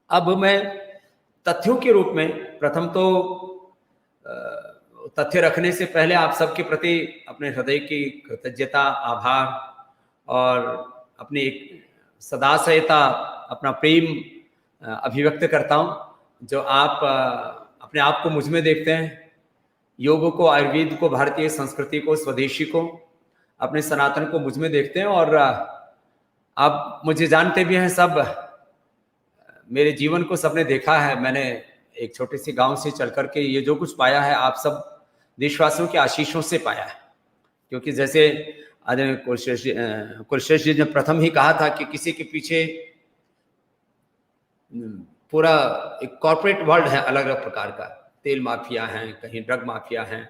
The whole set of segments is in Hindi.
अब मैं तथ्यों के रूप में प्रथम तो तथ्य रखने से पहले आप सबके प्रति अपने हृदय की कृतज्ञता, आभार और अपनी एक सदाशयता, अपना प्रेम अभिव्यक्त करता हूं, जो आप अपने आप को मुझ में देखते हैं। योग को, आयुर्वेद को, भारतीय संस्कृति को, स्वदेशी को, अपने सनातन को मुझ में देखते हैं। और आप मुझे जानते भी हैं, सब मेरे जीवन को सबने देखा है। मैंने एक छोटे से गांव से चल करके ये जो कुछ पाया है, आप सब देशवासियों के आशीषों से पाया है। क्योंकि जैसे कुलश्रेष्ठ जी ने प्रथम ही कहा था कि किसी के पीछे पूरा एक कॉर्पोरेट वर्ल्ड है, अलग अलग प्रकार का। तेल माफिया हैं, कहीं ड्रग माफिया हैं,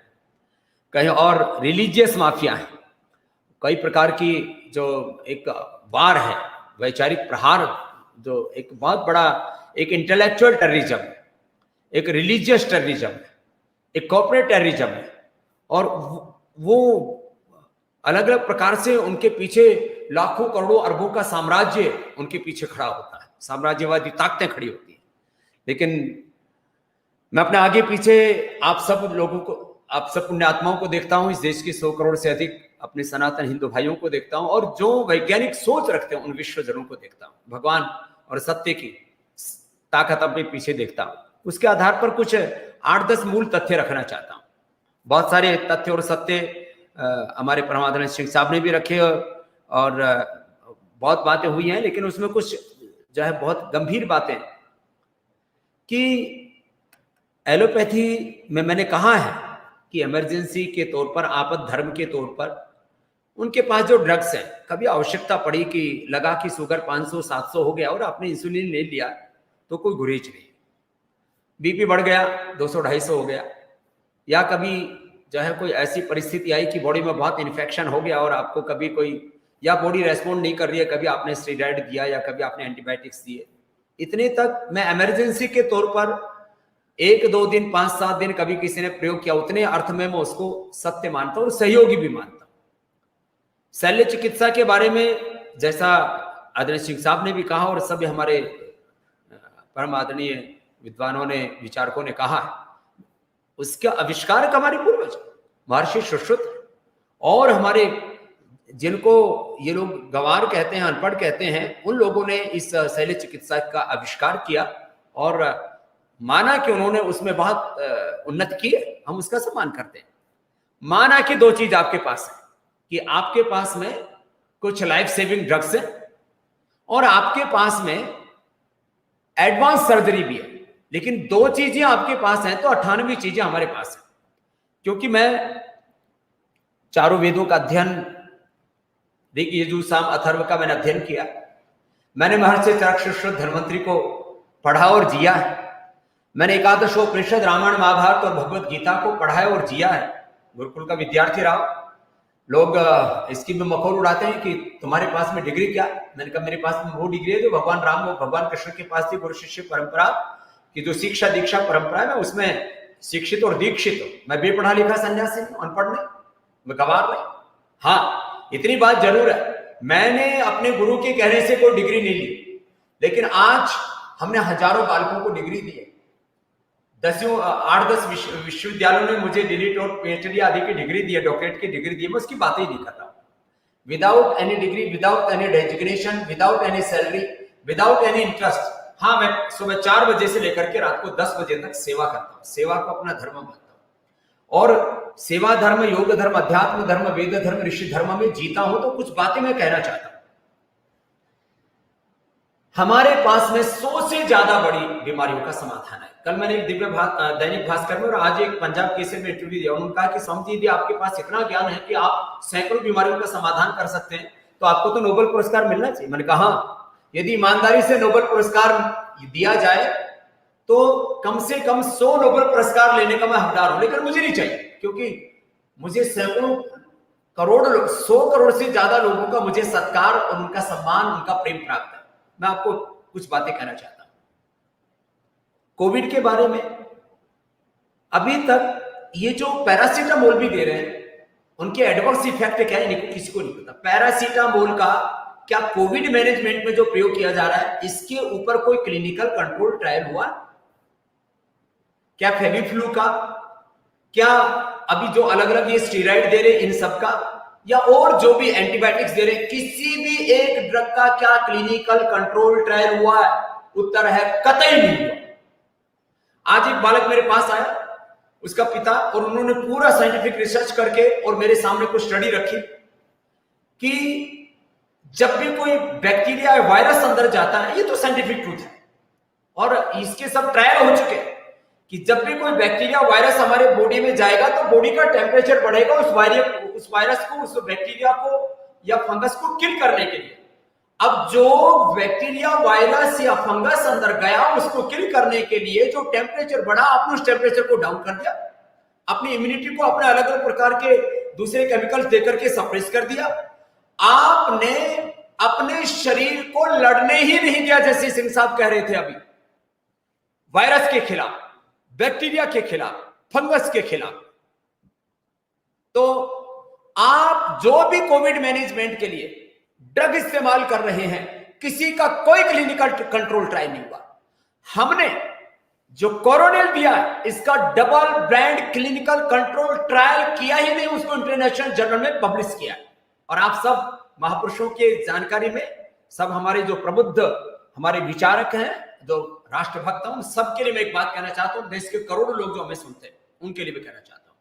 कहीं और रिलीजियस माफिया हैं। कई प्रकार की जो एक वार है, वैचारिक प्रहार, जो एक बहुत बड़ा एक इंटेलेक्चुअल टेररिज्म है, एक रिलीजियस टेररिज्म है, एक कॉर्पोरेट टेररिज्म है। और वो अलग अलग प्रकार से उनके पीछे लाखों करोड़ों अरबों का साम्राज्य उनके पीछे खड़ा होता है, साम्राज्यवादी ताकतें खड़ी होती हैं। लेकिन मैं अपने आगे पीछे आप सब लोगों को, आप सब पुण्यात्माओं को देखता हूं, इस देश की 100 करोड़ से अधिक अपने सनातन हिंदू भाइयों को देखता हूं, और जो वैज्ञानिक सोच रखते हैं उन विश्वजनों को देखता हूं। भगवान और सत्य की ताकत अपने पीछे देखता हूं। उसके आधार पर कुछ 8-10 मूल तथ्य रखना चाहता हूं। बहुत सारे तथ्य और सत्य हमारे परमादरणीय सिंह साहब ने भी रखे, और बहुत बातें हुई हैं, लेकिन उसमें कुछ जो है बहुत गंभीर बातें कि एलोपैथी में मैंने कहा है कि इमरजेंसी के तौर पर, आपद धर्म के तौर पर उनके पास जो ड्रग्स हैं, कभी आवश्यकता पड़ी कि लगा कि शुगर 500-700 हो गया और आपने इंसुलिन ले लिया तो कोई गुरेज नहीं, बीपी बढ़ गया 200-250 हो गया, या कभी जो है कोई ऐसी परिस्थिति आई कि बॉडी में बहुत इन्फेक्शन हो गया और आपको कभी कोई, या बॉडी रेस्पॉन्ड नहीं कर रही है, कभी आपने स्टेरॉइड दिया या कभी आपने एंटीबायोटिक्स दिए। इतने तक मैं इमरजेंसी के तौर पर 1-2 दिन, 5-7 दिन कभी किसी ने प्रयोग किया, उतने अर्थ में मैं उसको सत्य मानता हूं और सहयोगी भी मानता हूं। शल्य चिकित्सा के बारे में जैसा आदरणीय सिंह साहब ने भी कहा और सभी हमारे परम आदरणीय विद्वानों ने, विचारकों ने कहा है, उसका आविष्कार हमारे पूर्वज महर्षि सुश्रुत, और हमारे जिनको ये लोग गंवार कहते हैं, अनपढ़ कहते हैं, उन लोगों ने इस शल्य चिकित्सा का आविष्कार किया और माना कि उन्होंने उसमें बहुत उन्नति की है। हम उसका सम्मान करते हैं। माना कि 2 चीज आपके पास है, कि आपके पास में कुछ लाइफ सेविंग ड्रग्स है और आपके पास में एडवांस सर्जरी भी है। लेकिन 2 चीजें आपके पास हैं तो 98 चीजें हमारे पास हैं। क्योंकि मैं चारों वेदों का अध्ययन, ऋग, यजुर, साम, अथर्व का मैंने अध्ययन किया। मैंने महर्षि चरक धन्वंतरी को पढ़ा और जिया है। मैंने एकादशोपनिषद, रामायण, महाभारत और भगवत गीता को पढ़ा है और जिया है। गुरुकुल का विद्यार्थी रहा। लोग इसकी भी मखौल उड़ाते हैं कि तुम्हारे पास में डिग्री क्या। मैंने कहा मेरे पास में वो डिग्री है जो भगवान राम और भगवान कृष्ण के पास थी, गुरु शिष्य परंपरा की जो शिक्षा दीक्षा परंपरा है, मैं उसमें शिक्षित और दीक्षित हूं। मैं बेपढ़ा लिखा सन्यासी हूं, अनपढ़ नहीं, मैं गंवार नहीं। हाँ, इतनी बात जरूर है, मैंने अपने गुरु के कहने से कोई डिग्री नहीं ली, लेकिन आज हमने हजारों बालकों को डिग्री दी है। 8-10 विश्वविद्यालयों ने मुझे डीलिट और पीएचडी आदि की डिग्री दी है, डॉक्टरेट की डिग्री दी है। मैं उसकी बात ही नहीं कर रहा हूं। Without any degree, without any designation, without any salary, without any interest. हाँ, मैं सुबह 4 बजे से लेकर के रात को 10 बजे तक सेवा करता हूं। सेवा को अपना धर्म मानता हूं और सेवा धर्म, योग धर्म, अध्यात्म धर्म, वेद धर्म, ऋषि धर्म में जीता हूं। तो कुछ बातें मैं कहना चाहता हूं। हमारे पास में 100 से ज्यादा बड़ी बीमारियों का समाधान है। कल मैंने एक दैनिक भास्कर में और आज एक पंजाब केसरी में इंटरव्यू दिया। उन्होंने कहा कि स्वामी जी, यदि आपके पास इतना ज्ञान है कि आप सैकड़ों बीमारियों का समाधान कर सकते हैं, तो आपको तो नोबेल पुरस्कार मिलना चाहिए। मैंने कहा यदि ईमानदारी से नोबेल पुरस्कार दिया जाए तो कम से कम 100 नोबेल पुरस्कार लेने का मैं हकदार हूं, लेकिन मुझे नहीं चाहिए, क्योंकि मुझे सैकड़ों करोड़, 100 करोड़ से ज्यादा लोगों का मुझे सत्कार और उनका सम्मान, उनका प्रेम प्राप्त है। मैं आपको कुछ बातें कहना चाहता हूं कोविड के बारे में। अभी तक ये जो पैरासीटामोल भी दे रहे हैं, उनके एडवर्स इफेक्ट क्या है किसी को नहीं पता। पैरासीटामोल का क्या कोविड मैनेजमेंट में जो प्रयोग किया जा रहा है इसके ऊपर कोई क्लिनिकल कंट्रोल ट्रायल हुआ? क्या फेविफ्लू का, क्या अभी जो अलग अलग ये स्टेरॉइड दे रहे इन सब का, या और जो भी एंटीबायोटिक्स दे रहे, किसी भी एक ड्रग का क्या क्लिनिकल कंट्रोल ट्रायल हुआ है? उत्तर है कतई नहीं हुआ। आज एक बालक मेरे पास आया, उसका पिता, और उन्होंने पूरा साइंटिफिक रिसर्च करके और मेरे सामने कुछ स्टडी रखी कि जब भी कोई बैक्टीरिया या वायरस अंदर जाता है, ये तो साइंटिफिक ट्रूथ है और इसके सब ट्रायल हो चुके हैं कि जब भी कोई बैक्टीरिया वायरस हमारे बॉडी में जाएगा तो बॉडी का टेम्परेचर बढ़ेगा उस वायरस को, उस बैक्टीरिया को या फंगस को किल करने के लिए। अब जो बैक्टीरिया, वायरस या फंगस अंदर गया उसको किल करने के लिए जो टेम्परेचर बढ़ा, आपने उस टेम्परेचर को डाउन कर दिया, अपनी इम्यूनिटी को अपने अलग अलग प्रकार के दूसरे केमिकल्स देकर के सप्रेस कर दिया। आपने अपने शरीर को लड़ने ही नहीं दिया, जैसे सिंह साहब कह रहे थे अभी, वायरस के खिलाफ, बैक्टीरिया के खिलाफ, फंगस के खिलाफ। तो आप जो भी कोविड मैनेजमेंट के लिए ड्रग इस्तेमाल कर रहे हैं, किसी का कोई क्लिनिकल कंट्रोल ट्रायल नहीं हुआ। हमने जो कोरोनिल दिया है इसका double blind clinical control trial किया ही नहीं, उसको इंटरनेशनल जर्नल में पब्लिश किया। और आप सब महापुरुषों के जानकारी में, सब हमारे जो प्रबुद्ध हमारे विचारक हैं, जो राष्ट्रभक्त हैं, उन सबके लिए मैं एक बात कहना चाहता हूं, देश के करोड़ों लोग जो हमें सुनते हैं उनके लिए भी कहना चाहता हूं,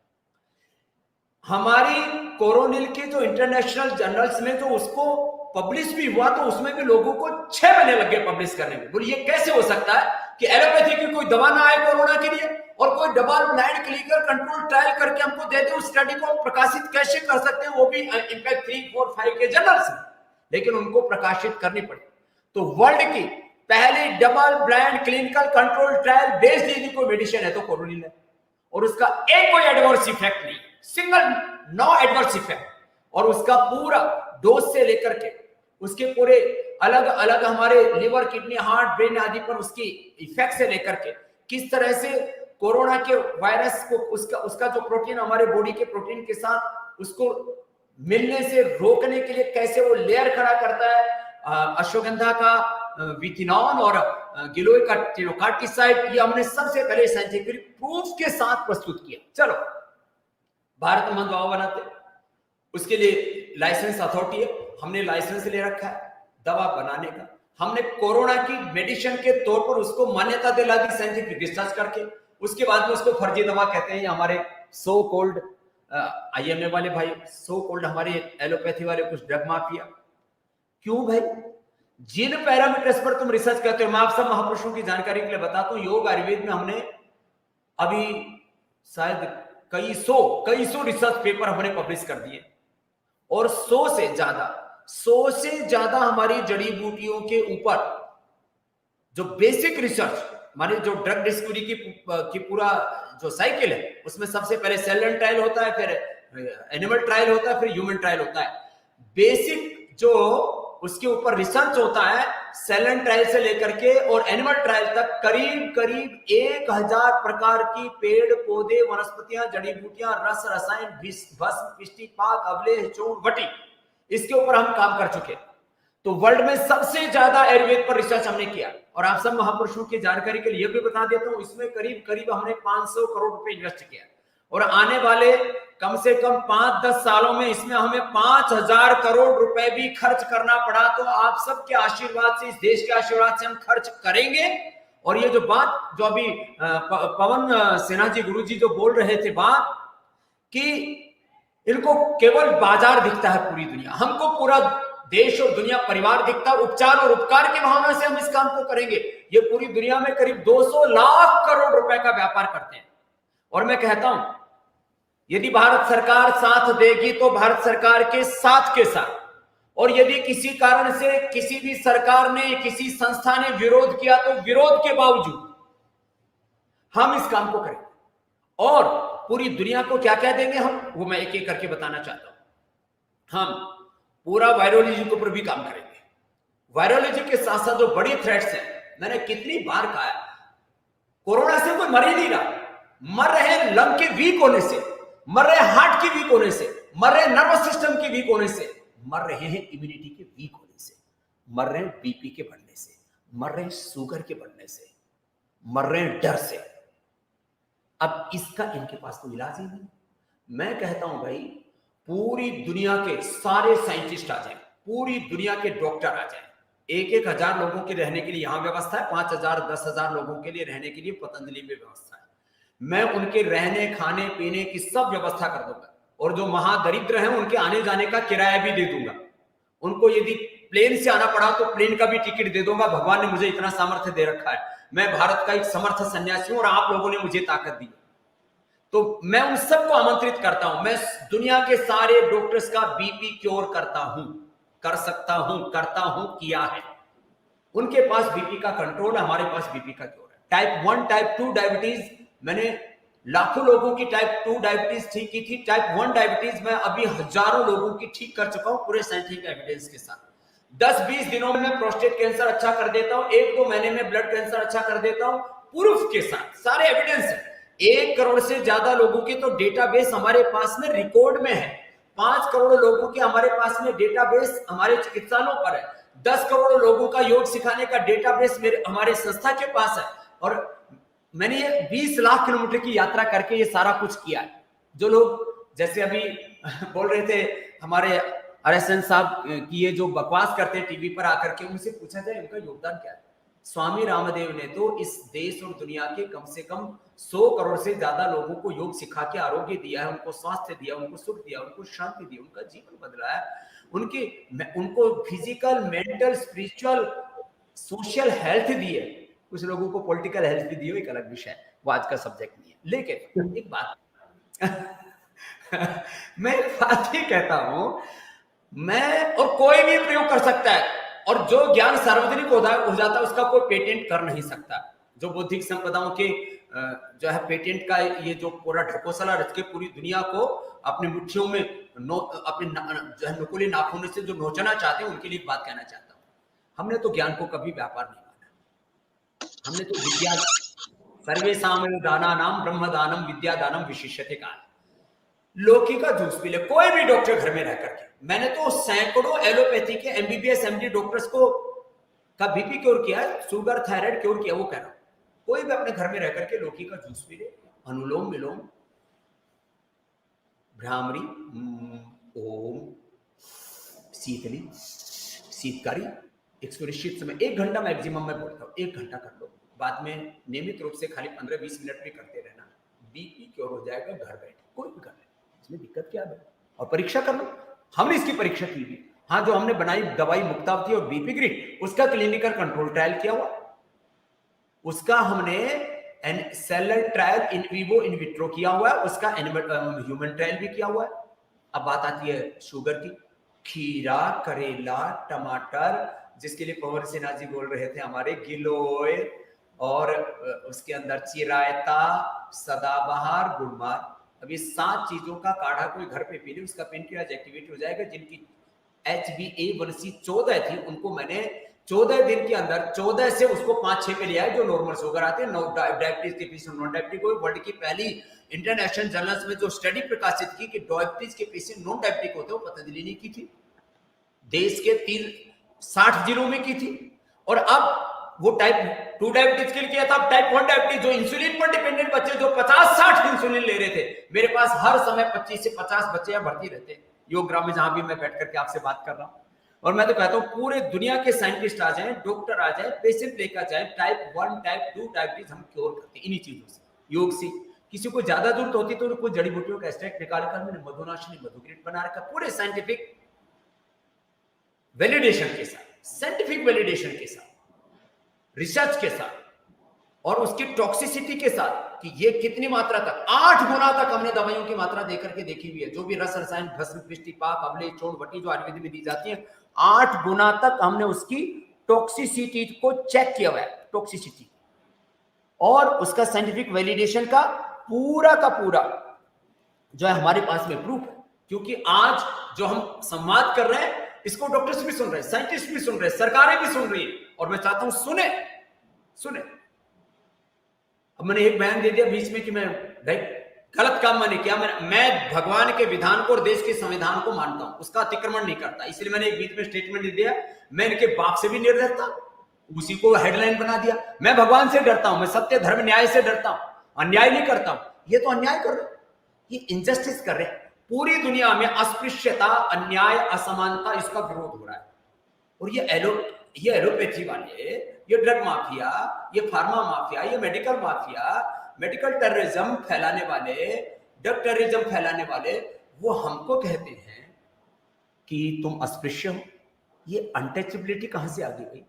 हमारी कोरोनिल के जो इंटरनेशनल जर्नल्स में जो उसको पब्लिश भी हुआ तो उसमें भी लोगों को 6 महीने लग गए पब्लिश करने में। बोलिए कैसे हो सकता है कि एलोपैथी की कोई दवा ना आए कोरोना के लिए और कोई double blind clinical control trial करके हमको दे दे, उस स्टडी को प्रकाशित कैसे कर सकते हैं, वो भी इनफैक्ट 3, 4, 5 के जर्नल्स में, लेकिन उनको प्रकाशित करनी पड़ी। तो वर्ल्ड की पहली double blind clinical control trial based यदि कोई मेडिसिन है तो कोरोनिल है, और उसका एक कोई एडवर्स इफेक्ट नहीं, सिंगल नो एडवर्स इफेक्ट, और उसका पूरा डोज से लेकर के उसके पूरे अलग अलग हमारे लिवर, किडनी, हार्ट, ब्रेन आदि पर उसकी इफेक्ट से लेकर के किस तरह से कोरोना के वायरस को उसका जो प्रोटीन हमारे बॉडी के प्रोटीन के साथ उसको मिलने से रोकने के लिए कैसे वो लेयर खड़ा करता है, अश्वगंधा का विथिनॉन और गिलोय का टेनोकार्टिसाइड, ये हमने सबसे पहले साइंटिफिक प्रूफ के साथ प्रस्तुत किया। चलो, भारत में दवा बनाते, उसके लिए लाइसेंस अथॉरिटी है, हमने लाइसेंस ले रखा है दवा बनाने का। हमने कोरोना की मेडिसिन के तौर पर उसको मान्यता दिला दी साइंटिफिक रिसर्च करके। उसके बाद में उसको फर्जी दवा कहते हैं, हमारे सो कोल्ड IMA वाले भाई, सो कोल्ड हमारे एलोपैथी वाले कुछ ड्रग माफिया। क्यों भाई? जिन पैरामीटर्स पर तुम रिसर्च करते हो, मैं आप सब महापुरुषों की जानकारी के लिए बताता हूं, योग आयुर्वेद में हमने अभी शायद कई सौ रिसर्च पेपर हमने पब्लिश कर दिए, और 100 से ज्यादा हमारी जड़ी बूटियों के ऊपर जो बेसिक रिसर्च, हमारे जो ड्रग डिस्कवरी की पूरा जो साइकिल है, उसमें सबसे पहले सेल लाइन ट्रायल होता है, फिर एनिमल ट्रायल होता है, फिर ह्यूमन ट्रायल होता है। बेसिक जो उसके ऊपर रिसर्च होता है, सेल लाइन ट्रायल से लेकर के और एनिमल ट्रायल तक, करीब 1000 प्रकार की पेड़ पौधे, वनस्पतियां, जड़ी बूटियां, रस, रसायन, भस्म, पिष्टी, पाक, अवलेह, चूर्ण, वटी, इसके ऊपर हम काम कर चुके। तो वर्ल्ड में सबसे ज्यादा आयुर्वेद पर रिसर्च हमने किया, और आप सब महापुरुषों की जानकारी के लिए भी बता देता हूं, इसमें करीब हमने 500 करोड़ रुपए इन्वेस्ट किया, और आने वाले कम से कम 5-10 सालों में इसमें हमें 5000 करोड़ रुपए भी खर्च करना पड़ा। तो आप सबके आशीर्वाद से, इस देश के आशीर्वाद से हम खर्च करेंगे। और ये जो बात जो अभी पवन सिन्हा जी, गुरु जी जो बोल रहे थे बात, कि इनको केवल बाजार दिखता है पूरी दुनिया, हमको पूरा देश और दुनिया परिवार दिखता है, उपचार और उपकार की भावना से हम इस काम को करेंगे। ये पूरी दुनिया में करीब 200 लाख करोड़ रुपए का व्यापार करते हैं। और मैं कहता हूं, यदि भारत सरकार साथ देगी तो भारत सरकार के साथ, और यदि किसी कारण से किसी भी सरकार ने, किसी संस्था ने विरोध किया तो विरोध के बावजूद हम इस काम को करेंगे। और पूरी दुनिया को क्या कह देंगे हम, वो मैं एक एक करके बताना चाहता हूं। हम पूरा वायरोलॉजी के ऊपर भी काम करेंगे। वायरोलॉजी के साथ साथ जो बड़ी थ्रेट्स हैं, मैंने कितनी बार कहा है, कोरोना से कोई मर ही नहीं रहा, मर रहे लंग के वीक होने से, मर रहे हार्ट की वीक होने से, मर रहे नर्वस सिस्टम की वीक होने से, मर रहे हैं इम्यूनिटी के वीक होने से। मर रहे हैं बीपी के बढ़ने से, मर रहे हैं शुगर के बढ़ने से, मर रहे हैं डर से। अब इसका इनके पास कोई इलाज ही नहीं। मैं कहता हूं भाई, पूरी दुनिया के सारे साइंटिस्ट आ जाएं, पूरी दुनिया के डॉक्टर आ जाएं, 1,000 लोगों के रहने के लिए यहां व्यवस्था है, 5,000 10,000 लोगों के लिए रहने के लिए पतंजलि में व्यवस्था है। मैं उनके रहने खाने पीने की सब व्यवस्था कर दूंगा, और जो महादरिद्र हैं उनके आने जाने का किराया भी दे दूंगा। उनको यदि प्लेन से आना पड़ा तो प्लेन का भी टिकट दे दूंगा। भगवान ने मुझे इतना सामर्थ्य दे रखा है, मैं भारत का एक समर्थ सन्यासी हूं और आप लोगों ने मुझे ताकत दी, तो मैं उन सबको आमंत्रित करता हूं। मैं दुनिया के सारे डॉक्टर्स का बीपी क्योर करता हूं, कर सकता हूं, करता हूं, किया है। उनके पास बीपी का कंट्रोल है, हमारे पास बीपी का क्योर है। टाइप 1 टाइप 2 डायबिटीज, मैंने लाखों लोगों की टाइप 2 डायबिटीज ठीक की थी। टाइप 1 डायबिटीज मैं अभी हजारों लोगों की ठीक कर चुका हूं पूरे साइंटिफिक एविडेंस के साथ। 10-20 दिनों में मैं प्रोस्टेट कैंसर अच्छा कर देता हूं, 1-2 महीने में ब्लड कैंसर अच्छा कर देता हूं, प्रूफ के साथ, सारे एविडेंस है। 1 करोड़ से ज्यादा लोगों के तो डेटाबेस हमारे पास में रिकॉर्ड में है। 5 करोड़ लोगों के हमारे पास में डेटाबेस हमारे चिकित्सालयों पर है। 10 करोड़ लोगों का योग सिखाने का डेटाबेस हमारे संस्था के पास है। और मैंने ये 20 लाख किलोमीटर की यात्रा करके ये सारा कुछ किया है। जो लोग जैसे अभी बोल रहे थे हमारे RSN साहब की ये जो बकवास करते हैं टीवी पर आकर के, उनसे पूछा जाए उनका योगदान क्या है। स्वामी रामदेव ने तो इस देश और दुनिया के कम से कम 100 करोड़ से ज्यादा लोगों को योग सिखा के आरोग्य दिया है, उनको स्वास्थ्य दिया, उनको सुख दिया, उनको शांति दी, उनका जीवन बदला है, उनको physical, mental, spiritual, social health दी है। कुछ लोगों को पॉलिटिकल हेल्थ भी दी हो, एक अलग विषय है, वो आज का सब्जेक्ट नहीं है। लेकिन एक बात मैं एक बात ही कहता हूं, मैं और कोई भी प्रयोग कर सकता है, और जो ज्ञान सार्वजनिक हो जाता है उसका कोई पेटेंट कर नहीं सकता। जो बौद्धिक संपदाओं के जो है पेटेंट का ये जो पूरा ढकोसला रच के पूरी दुनिया को अपनी मुट्ठियों में अपने जो है नुकीले नाखूनों से जो नोचना चाहते हैं, उनके लिए बात कहना चाहता हूं। हमने तो ज्ञान को कभी व्यापार नहीं माना, हमने तो विद्या, सर्वेषां दानानां ब्रह्मदानम विद्यादानम विशिष्यते कहा। लौकी का जूस पी ले कोई भी डॉक्टर घर में रह करके। मैंने तो सैकड़ों एलोपैथी के MBBS MD डॉक्टर्स को का बीपी क्योर किया, शुगर थायराइड क्योर किया, वो कह रहा हूं। कोई भी अपने घर में रह करके लौकी का जूस पी ले, अनुलोम विलोम, भ्रामरी, ओम, शीतली, शीतकारी, एक सुनिश्चित समय 1 घंटा मैक्सिमम मैं बोलता हूं, 1 घंटा कर लो। बाद में नियमित रूप से खाली 15-20 मिनट भी करते रहना, बीपी क्योर हो जाएगा घर बैठे, कोई भी कर ले, इसमें दिक्कत क्या है। और परीक्षा कर लो, हमने इसकी परीक्षा की भी। हाँ, जो हमने बनाई दवाई मुक्तावती और बीपी ग्रिड, उसका क्लिनिकल कंट्रोल ट्रायल किया हुआ, उसका हमने seller trial in vivo in vitro किया हुआ है, उसका ह्यूमन ट्रायल भी किया हुआ है। अब बात आती है शुगर की, खीरा, करेला, टमाटर, जिसके लिए पवन सिन्हा जी बोल रहे थे हमारे, गिलोय, और उसके अंदर चिरायता, सदाबहार, गुड़मार। अब ये 7 चीजों का काढ़ा कोई घर पे पी ले, उसका पेनक्रियाज एक्टिवेट हो जाएगा। जिनकी HbA1c 14 थी, उनको मैंने 14 दिन के अंदर 14 से उसको 5-6 पे लिया है, जो नॉर्मल शुगर आते हैं। डायबिटीज के पेशेंट, नॉन डायबिटिक को वर्ल्ड की पहली इंटरनेशनल जर्नल्स में जो स्टडी प्रकाशित की कि डायबिटीज के पेशेंट नॉन डायबिटिक होते हैं, वो पतंजलि ने की थी, देश के 60 जिलों में की थी। और अब वो टाइप 2 डायबिटीज के लिए किया था। अब टाइप 1 डायबिटीज, जो इंसुलिन पर डिपेंडेंट बच्चे जो 50-60 इंसुलिन ले रहे थे, मेरे पास हर समय 25 से 50 बच्चे भर्ती रहते हैं योगग्राम में, जहां भी मैं बैठ करके आपसे बात कर रहा हूं। और मैं तो कहता हूं पूरे दुनिया के साइंटिस्ट आ जाएं, डॉक्टर आ जाए, पेशेंट लेकर जाए, टाइप 1 टाइप 2 डायबिटीज हम क्योर करते हैं इन्हीं चीजों से, योग से। किसी को ज्यादा जरूरत होती तो कोई जड़ी बूटियों का एक्सट्रैक्ट निकालकर मैंने मधुनाशिनी मधुग्रीड बना रखा, पूरे साइंटिफिक वैलिडेशन के साथ, साइंटिफिक वैलिडेशन के साथ, रिसर्च के साथ, और उसकी टॉक्सिसिटी के साथ कि ये कितनी मात्रा तक, 8 गुना तक हमने दवाइयों की मात्रा देकर के देखी हुई है। जो भी रस रसायन, भस्म, पृष्टि, पाक, अवले, चोड़, वटी जो आयुर्वेद में दी जाती है, 8 गुना तक हमने उसकी टॉक्सिसिटी को चेक किया हुआ है, टॉक्सिसिटी, और उसका साइंटिफिक वैलिडेशन का पूरा जो है हमारे पास में प्रूफ है। क्योंकि आज जो हम संवाद कर रहे हैं, इसको डॉक्टर्स भी सुन रहे हैं, साइंटिस्ट भी सुन रहे हैं, सरकारें भी सुन रही है, और मैं चाहता हूं सुने। अब मैंने एक बयान दे दिया बीच में कि मैं गलत काम मैंने किया। मैं भगवान के विधान को और देश के संविधान को मानता हूं, उसका अतिक्रमण नहीं करता, इसलिए मैंने एक बीच में स्टेटमेंट दिया, मैं इनके बाप से भी नहीं डरता, उसी को हेडलाइन बना दिया। मैं भगवान से डरता हूं, मैं सत्य धर्म न्याय से डरता हूं, अन्याय नहीं करता हूं। ये तो अन्याय कर रहे, ये इनजस्टिस कर रहे। पूरी दुनिया में अस्पृश्यता, अन्याय, असमानता, इसका विरोध हो रहा है। और ये एलोपैथी वाले, ये ड्रग माफिया, ये फार्मा माफिया, ये मेडिकल माफिया, मेडिकल टेररिज्म फैलाने वाले, ड्रग टेररिज्म फैलाने वाले, वो हमको कहते हैं कि तुम अस्पृश्य हो। ये अनटचेबिलिटी कहां से आ गई भाई?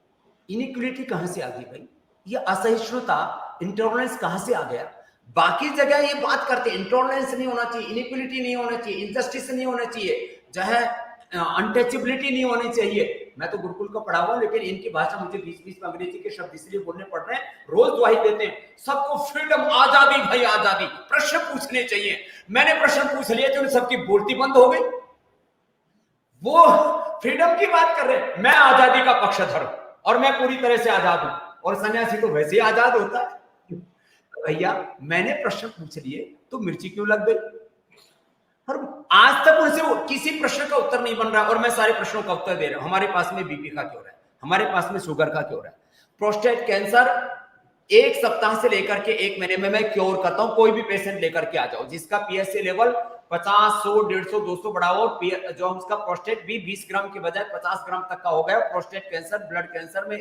इनइक्वलिटी कहां से आ गई भाई? ये असहिष्णुता, इंटॉलरेंस कहां से आ गया? बाकी जगह ये बात करते, इंटॉलरेंस नहीं होना चाहिए, इनइक्वलिटी नहीं होना चाहिए, इनजस्टिस नहीं होना चाहिए, चाहे अनटचेबिलिटी नहीं होनी चाहिए। मैं तो गुरुकुल का पढ़ा हुआ, लेकिन इनकी भाषा मुझे बीच बीच में अंग्रेजी के शब्द इसलिए बोलने पड़ रहे हैं, रोज दुआई देते हैं सबको फ्रीडम, आजादी भाई आजादी, प्रश्न पूछने चाहिए। मैंने प्रश्न पूछ लिए तो सबकी बोलती बंद हो गई। वो फ्रीडम की बात कर रहे हैं, मैं आजादी का पक्षधर हूं और मैं पूरी तरह से आजाद हूं, और सन्यासी तो वैसे ही आजाद होता है। भैया मैंने प्रश्न पूछ लिए तो मिर्ची क्यों लग गई? और आज तक उनसे किसी प्रश्न का उत्तर नहीं बन रहा, और मैं सारे प्रश्नों का उत्तर दे रहा हूं। हमारे पास में बीपी का क्यों रहा है, हमारे पास में शुगर का क्यों रहा है, प्रोस्टेट कैंसर 1 सप्ताह से लेकर के 1 महीने में मैं क्योर करता हूं। कोई भी पेशेंट लेकर के आ जाओ जिसका पीएसए लेवल 50, 100, 150, 200 बढ़ा हो, जो उसका प्रोस्टेट भी 20 ग्राम के बजाय 50 ग्राम तक का हो गया, प्रोस्टेट कैंसर, ब्लड कैंसर में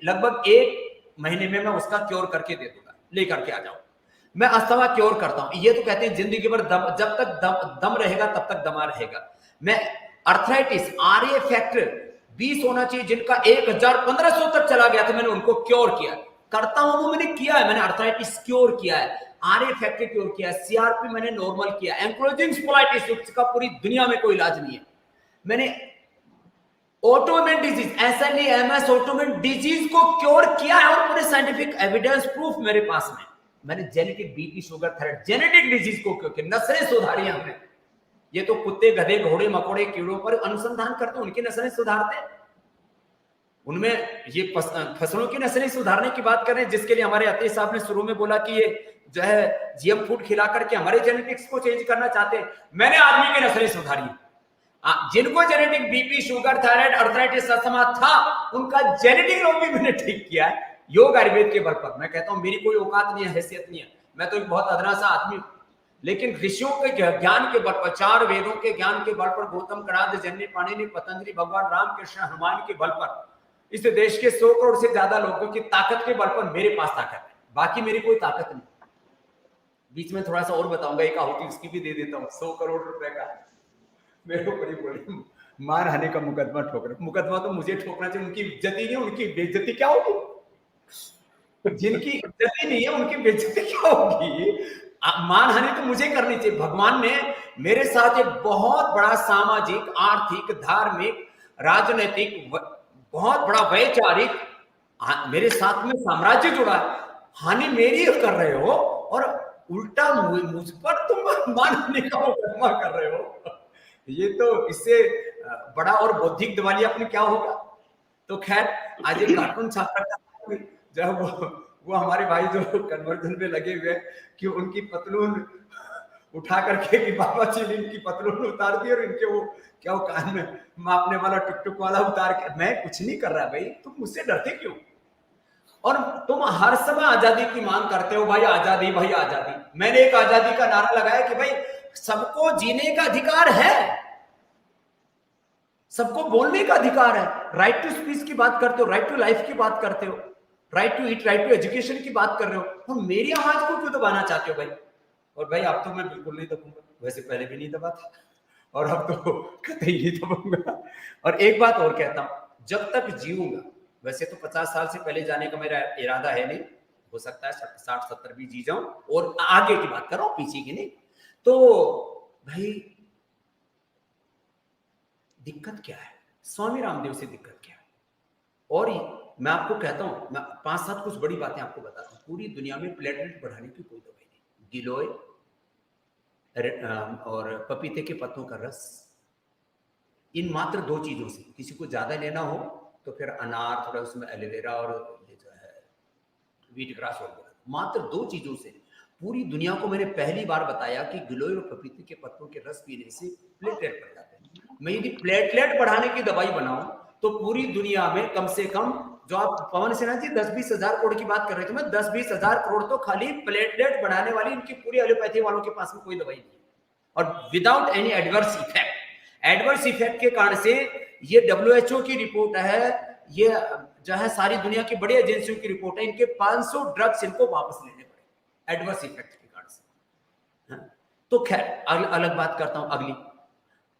लगभग 1 महीने में मैं उसका क्योर करके दे दूंगा, लेकर के आ जाओ। मैं अस्थमा क्योर करता हूं। ये तो कहते हैं जिंदगी भर जब तक दम रहेगा तब तक दमा रहेगा। मैं अर्थराइटिस, आरए फैक्टर 20 होना चाहिए, जिनका 1000-1500 तक चला गया था, मैंने उनको क्योर किया। करता हूं वो मैंने किया है, मैंने अर्थराइटिस क्योर किया है, आरए फैक्टर क्योर किया है, सीआरपी मैंने नॉर्मल किया, एंक्लोजिंग स्पोलाइटिस का पूरी दुनिया में कोई इलाज नहीं है। मैंने autoimmune disease, SLE-MS autoimmune disease को क्योर किया है, और पूरे साइंटिफिक एविडेंस प्रूफ मेरे पास में। मैंने genetic BP, sugar, thyroid, genetic disease को क्यों, नस्लें सुधारी हमने। ये तो कुत्ते, गधे, घोड़े, मकोड़े, कीड़ों पर अनुसंधान करते, उनकी नस्लें सुधारते, उनमें ये फसलों की नस्लें सुधारने की बात कर रहे हैं, जिसके लिए हमारे अतीश साहब ने शुरू में बोला कि ये जो है जीएम फूड खिला करके हमारे जेनेटिक्स को चेंज करना चाहते हैं। मैंने आदमी की नस्लें सुधारी, जिनको genetic BP, sugar, thyroid, arthritis, asthma था, उनका जेनेटिक रोग भी मैंने ठीक किया है, योग आयुर्वेद के बल पर। मैं कहता हूं मेरी कोई औकात नहीं है, हैसियत नहीं है, मैं तो एक बहुत अदना सा आदमी हूं, लेकिन ऋषियों के ज्ञान के बल पर, 4 वेदों के ज्ञान के बल पर, गौतम, कणाद, जन्य, पाणिनि, पतंजलि, भगवान राम, कृष्ण, हनुमान के बल पर, इस देश के 100 करोड़ से ज्यादा लोगों की ताकत के बल पर मेरे पास ताकत है, बाकी मेरी कोई ताकत नहीं। बीच में थोड़ा सा और बताऊंगा, एक आहुति उसकी भी दे देता हूँ। 100 करोड़ रुपए का मेरे ऊपर ही बोले, मार हानि का मुकदमा ठोक रहे। मुकदमा तो मुझे ठोकना चाहिए, उनकी इज्जत ही नहीं, उनकी बेइज्जती क्या होगी? जिनकी इज्जत ही नहीं है उनकी बेइज्जती क्या होगी? मानहानि तो मुझे करनी चाहिए। भगवान ने मेरे साथ एक बहुत बड़ा सामाजिक, आर्थिक, धार्मिक, राजनीतिक, बहुत बड़ा वैचारिक, मेरे साथ में साम्राज्य जुड़ा, हानि मेरी कर रहे हो और उल्टा मुझ पर तुम मानहानि का मुकदमा कर रहे हो। ये तो इससे बड़ा और बौद्धिक दिवालियापन क्या होगा? तो खैर आज एक कार्टून छापा था, जब वो हमारे भाई जो कन्वर्जन में लगे हुए कि उनकी पतलून उठा करके कि बाबा जी ने इनकी पतलून उतार दी और इनके वो क्या वो कान में मापने वाला टुक वाला उतार के। मैं कुछ नहीं कर रहा भाई, तुम मुझसे डरते क्यों? और तुम हर समय आजादी की मांग करते हो, भाई आजादी, भाई आजादी। मैंने एक आजादी का नारा लगाया कि भाई सबको जीने का अधिकार है, सबको बोलने का अधिकार है। राइट टू स्पीच की बात करते हो, राइट टू लाइफ की बात करते हो, right to eat, right to education की बात कर रहे हो, तो मेरी आवाज को क्यों दबाना चाहते हो भाई? और भाई अब तो मैं बिल्कुल नहीं दबूंगा, वैसे पहले भी नहीं दबा था और अब तो कतई नहीं दबूंगा। और एक बात और कहता हूं, जब तक जीऊंगा, वैसे तो 50 साल से पहले जाने का मेरा इरादा है नहीं, हो सकता है 60-70 भी जी जाऊं, और आगे की बात कर रहा हूं, पीछे की नहीं। तो भाई दिक्कत क्या है? स्वामी रामदेव से दिक्कत क्या है? और मैं आपको कहता हूं, मैं 5-7 कुछ बड़ी बातें आपको बताता हूं। पूरी दुनिया में प्लेटलेट बढ़ाने की कोई दवाई नहीं। गिलोय और पपीते के पत्तों का रस, इन मात्र 2 चीजों से, किसी को ज्यादा लेना हो तो फिर अनार, थोड़ा उसमें एलोवेरा और ये जो है व्हीट ग्रास वगैरह, मात्र 2 चीजों से पूरी दुनिया को मैंने पहली बार बताया कि गिलोय और पपीते के पत्तों के रस पीने से प्लेटलेट बढ़ जाते हैं। मैं यदि प्लेटलेट बढ़ाने की दवाई बनाऊं तो पूरी दुनिया में कम से कम, जो आप पवन सिन्हा जी 10-20 हजार करोड़ की बात कर रहे थे, मैं 10-20 हजार करोड़ तो खाली प्लेटलेट बढ़ाने वाली इनकी पूरी एलोपैथी वालों के पास में कोई दवाई नहीं है, और without any adverse effect. Adverse effect के कारण से ये WHO की रिपोर्ट है, ये जो है सारी दुनिया की बड़ी एजेंसियों की रिपोर्ट है, इनके 500 ड्रग्स इनको वापस लेने पड़े एडवर्स इफेक्ट के कारण से। तो खैर अलग बात करता हूं अगली।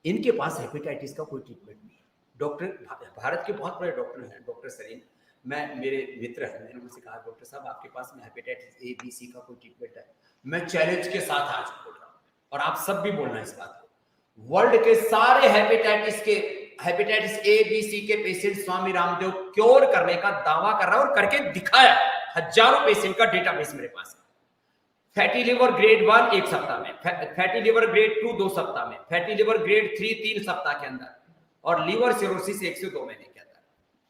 इनके पास हेपेटाइटिस का कोई ट्रीटमेंट नहीं है। डॉक्टर भारत के बहुत बड़े डॉक्टर हैं, डॉक्टर सरीन, मेरे मित्र हैं, मैंने उनसे कहा डॉक्टर साहब आपके पास में हेपेटाइटिस A, B, C का कोई ट्रीटमेंट है? मैं चैलेंज के साथ आज बोल रहा हूं, और आप सब भी बोलना इस बात को। वर्ल्ड के सारे हेपेटाइटिस A, B, C के पेशेंट स्वामी रामदेव क्योर करने का दावा कर रहा है और करके दिखाया। हजारों पेशेंट का डेटाबेस मेरे पास है। फैटी लिवर ग्रेड 1 1 सप्ताह में, फैटी लिवर ग्रेड 2 2 सप्ताह में, फैटी लिवर ग्रेड 3 3 सप्ताह के अंदर, और लीवर सिरोसिस 1 से 2 महीने के अंदर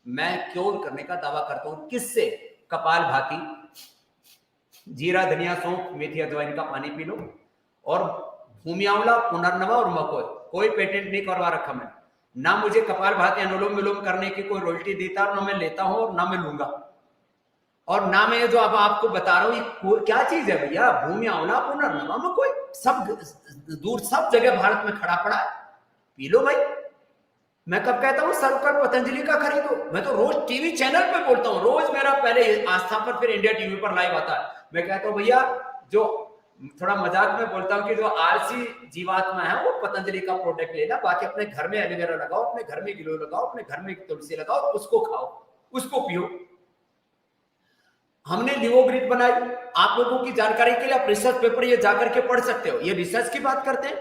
मैं क्योर करने का दावा करता हूं। किससे? कपाल भाती, जीरा, धनिया, सौंफ, मेथी, अजवाइन का पानी पी लो, और भूमि आंवला, पुनर्नवा और मकोई। कोई पेटेंट नहीं करवा रखा मैंने, ना मुझे कपाल भाती अनुलोम विलोम करने की कोई रॉयल्टी देता, ना मैं लेता हूं और ना मैं लूंगा, और ना मैं जो अब आपको बता रहा हूं ये क्या चीज है भैया। भूमि आंवला, पुनर्नवा, मकोई, सब दूर सब जगह भारत में खड़ा पड़ा है, पी लो भाई। मैं कब कहता हूं सर्वकर पतंजलि का खरीदो? मैं तो रोज टीवी चैनल पे बोलता हूं, रोज मेरा पहले आस्था पर फिर इंडिया टीवी पर लाइव आता है। मैं कहता हूं भैया, जो थोड़ा मजाक में बोलता हूं कि जो आलसी जीवात्मा है वो पतंजलि का प्रोडक्ट लेना, बाकी अपने घर में एलोवेरा लगाओ, अपने घर में गिलोय लगाओ, अपने घर में तुलसी लगाओ, उसको खाओ, उसको पियो। हमने लिवोग्रिड बनाई आप लोगों की जानकारी के लिए, आप रिसर्च पेपर ये जाकर के पढ़ सकते हो। ये रिसर्च की बात करते हैं,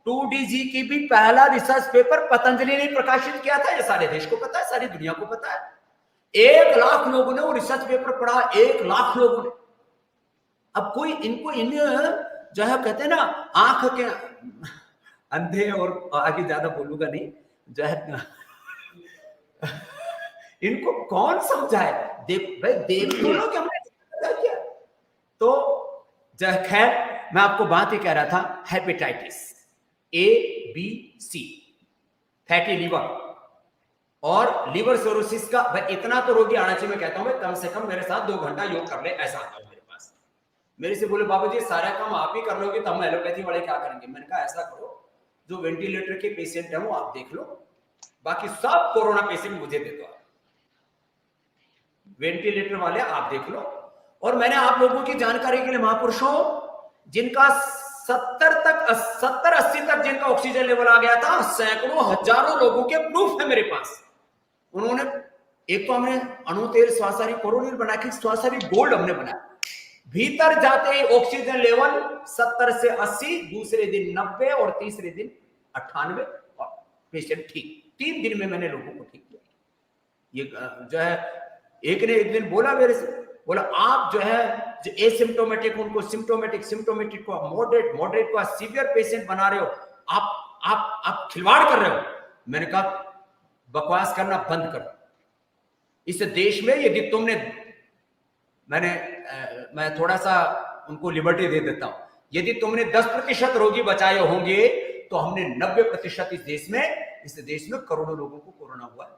2DG की भी पहला रिसर्च पेपर पतंजलि ने प्रकाशित किया था। ये सारे देश को पता है, सारी दुनिया को पता है। 1 लाख लोगों ने वो रिसर्च पेपर पढ़ा, 1 लाख लोगों ने। अब कोई इनको इन जो है कहते हैं ना आंख के अंधे, और आगे ज्यादा बोलूंगा नहीं, जो है इनको कौन समझाए? देख भाई, देख तो लो कि हमने क्या। तो खैर मैं आपको बात ही कह रहा था, hepatitis A, B, C, fatty liver और लिवर सिरोसिस का भाई इतना तो रोगी आना चाहिए। मैं कहता हूं कम से कम मेरे साथ 2 घंटा योग कर ले, ऐसा आता है मेरे पास। मेरे से बोले बाबू जी सारा काम आप ही कर लोगे तो हम एलोपैथी वाले क्या करेंगे? मैंने कहा ऐसा करो, जो वेंटिलेटर के पेशेंट है वो आप देख लो, बाकी सब कोरोना पेशेंट मुझे दे दो, वेंटिलेटर वाले आप देख लो। और मैंने आप लोगों की जानकारी के लिए महापुरुषों, जिनका 70-80 तक जिनका ऑक्सीजन लेवल आ गया था, सैकड़ों हजारों लोगों के प्रूफ है मेरे पास। उन्होंने एक तो हमने अणुतेल श्वासारी कोरोनिल बना के श्वासारी गोल्ड हमने बनाया, भीतर जाते ही ऑक्सीजन लेवल 70 से 80, दूसरे दिन 90 और तीसरे दिन 98 और पेशेंट ठीक। 3 दिन में मैंने लोगों को ठीक किया। ये जो है एक ने एक दिन बोला मेरे से, बोला आप जो है जो एसिम्प्टोमेटिक उनको सिम्टोमेटिक को मॉडरेट को सीवियर पेशेंट बना रहे हो, आप खिलवाड़ कर रहे हो। मैंने कहा बकवास करना बंद करो। इस देश में यदि तुमने, मैं थोड़ा सा उनको लिबर्टी दे देता हूं, यदि तुमने 10% रोगी बचाए होंगे तो हमने 90% इस देश में करोड़ों लोगों को कोरोना हुआ है।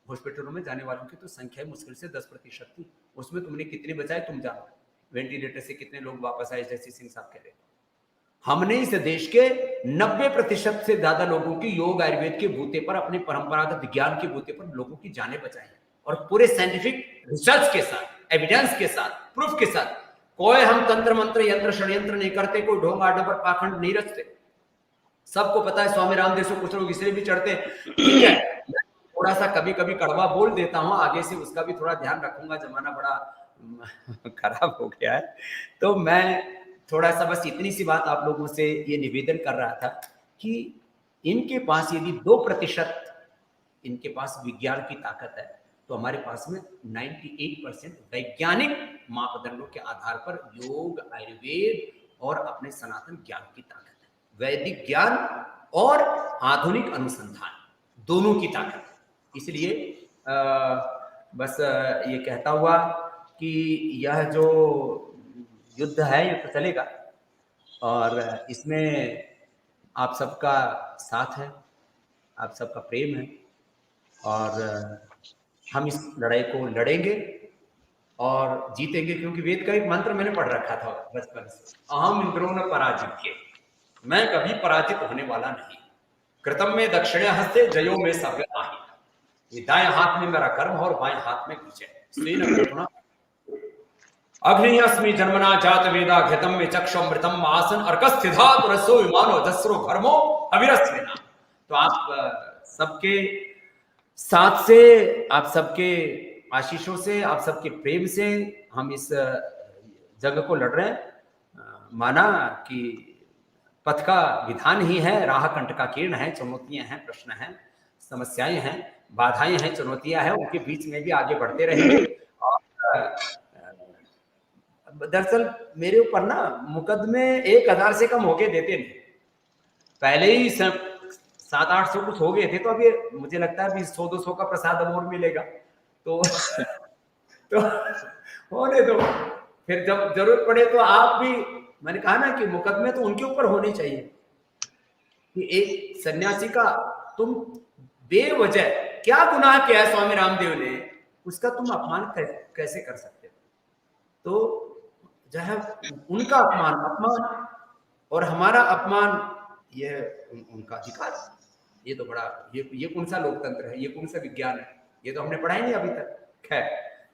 हॉस्पिटलों में जाने वालों की तो संख्या मुश्किल से 10% थी, उसमें तुमने कितने बचाए तुम जानो। वेंटिलेटर से कितने लोग वापस आए, जैसे सिंह साहब कह रहे। हमने इस देश के 90% से ज्यादा लोगों की योग आयुर्वेद के बूते पर, अपने परंपरागत ज्ञान के बूते पर लोगों की जानें बचाई, और पूरे साइंटिफिक रिसर्च के साथ, एविडेंस के साथ, प्रूफ के साथ। कोई हम तंत्र मंत्र यंत्र षड्यंत्र नहीं करते, कोई ढोंग आडंबर पाखंड नहीं रचते। सबको पता है स्वामी रामदेव से कुछ लोग इसलिए भी चढ़ते हैं। थोड़ा सा कभी कभी कड़वा बोल देता हूं, आगे से उसका भी थोड़ा ध्यान रखूंगा, जमाना बड़ा खराब हो गया है। तो मैं थोड़ा सा बस इतनी सी बात आप लोगों से ये निवेदन कर रहा था कि इनके पास यदि 2% इनके पास विज्ञान की ताकत है, तो हमारे पास में 98% वैज्ञानिक मापदंडों के आधार पर योग, आयुर्वेद और अपने सनातन ज्ञान की ताकत है। वैदिक ज्ञान और आधुनिक अनुसंधान दोनों की ताकत। इसलिए बस ये कहता हुआ कि यह जो युद्ध है, युद्ध चलेगा और इसमें आप सबका साथ है, आप सबका प्रेम है और हम इस लड़ाई को लड़ेंगे और जीतेंगे, क्योंकि वेद का एक मंत्र मैंने पढ़ रखा था बचपन से, अहम इंद्रो न पराजित्य, मैं कभी पराजित होने वाला नहीं, कृतम में दक्षिणे हस्ते जयो में सव्य नाही, ये दाएं हाथ में मेरा कर्म और बाएं हाथ में विजय। अग्नि अस्मि जन्मना जात वेदा घृतम में चक्षुमृतम आसन अर्कस्थिधा तुरसो विमानो जसरो घर्मो अविरस्मिना। तो आप सबके साथ से, आप सबके आशीषों से, आप सबके प्रेम से हम इस जंग को लड़ रहे हैं। माना कि पथ का विधान ही है, राह कंटका कीर्ण है, चुनौतियां हैं, प्रश्न हैं, समस्याएं हैं, बाधाएं हैं, चुनौतियां हैं, उनके बीच में भी आगे बढ़ते रहेंगे। और दरअसल मेरे ऊपर ना मुकदमे 1000 से कम होके देते नहीं, पहले ही 700-800 कुछ हो गए थे, तो अभी मुझे लगता है 100-200 का प्रसाद अब और मिलेगा, तो होने दो, फिर जब जरूरत पड़े तो आप भी, मैंने कहा ना कि मुकदमे तो उनके ऊपर होने चाहिए कि एक सन्यासी का तुम बेवजह क्या गुनाह किया है स्वामी रामदेव ने, उसका तुम अपमान कैसे कर सकते हो? तो जो है उनका अपमान और हमारा अपमान, ये उनका अधिकार, ये तो बड़ा, ये कौन सा लोकतंत्र है, ये कौन सा विज्ञान है, ये तो हमने पढ़ा ही नहीं अभी तक। खैर,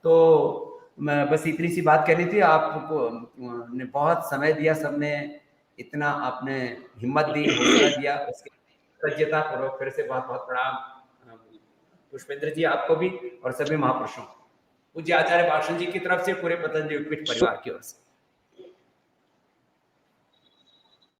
तो मैं बस इतनी सी बात कहनी थी। आपको ने बहुत समय दिया, सबने इतना आपने हिम्मत दी, हौसला दिया, उसके कृतज्ञता पूर्वक फिर से बहुत बहुत प्रणाम पुष्पेंद्र जी, आपको भी और सभी महापुरुषों, पूज्य आचार्य भाषण जी की तरफ से, पूरे पतंजलि विद्यापीठ परिवार की ओर से।